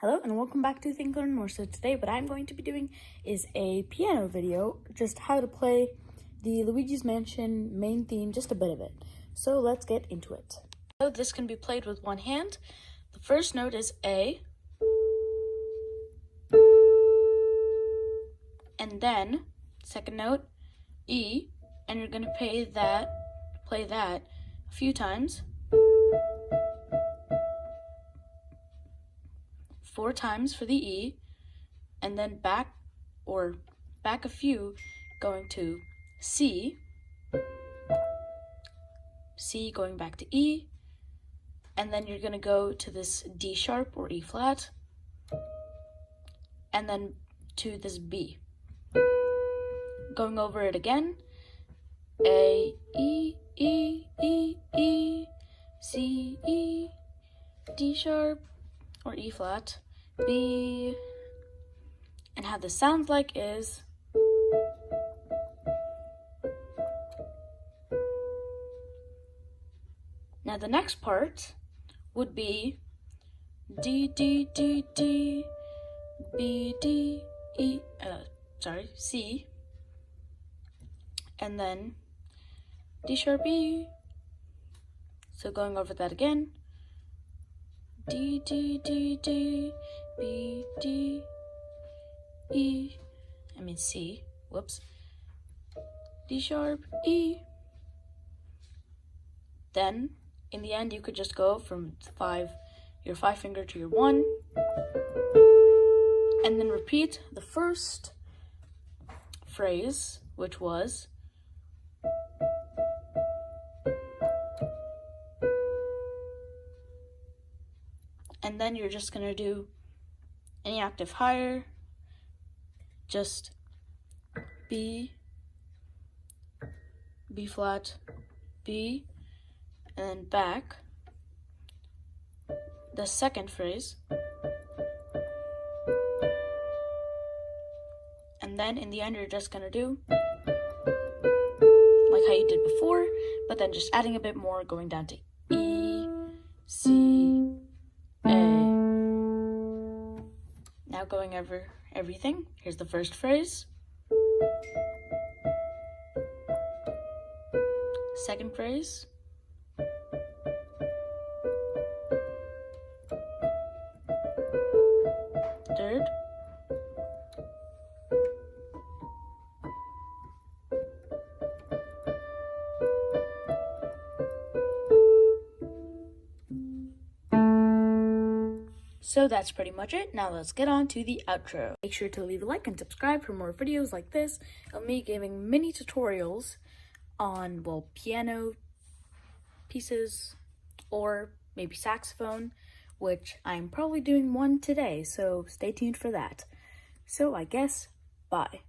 Hello and welcome back to Think Learn More. So today what I'm going to be doing is a piano video, just how to play the Luigi's Mansion main theme, just a bit of it. So let's get into it. So this can be played with one hand. The first note is A, and then second note E, and you're gonna play that a few times. 4 times for the E, and then back a few, going to C, going back to E, and then you're gonna go to this D sharp or E flat, and then to this B. Going over it again, A, E, E, E, E, C, E, D sharp or E flat, B, and how this sounds like is now the next part would be D, D, D, D, B, D, E, C, and then D sharp E. So going over that again, D, D, D, D, B, D, C, D sharp, E. Then, in the end, you could just go from your 5 finger to your 1, and then repeat the first phrase, which was and then you're just gonna do any octave higher, just B, B flat, B, and then back. The second phrase, and then in the end you're just gonna do like how you did before, but then just adding a bit more, going down to E, C, A. Now going over everything, here's the first phrase, second phrase, third, so that's pretty much it. Now let's get on to the outro. Make sure to leave a like and subscribe for more videos like this of me giving mini tutorials on, well, piano pieces or maybe saxophone, which I'm probably doing one today, so stay tuned for that. So I guess, bye.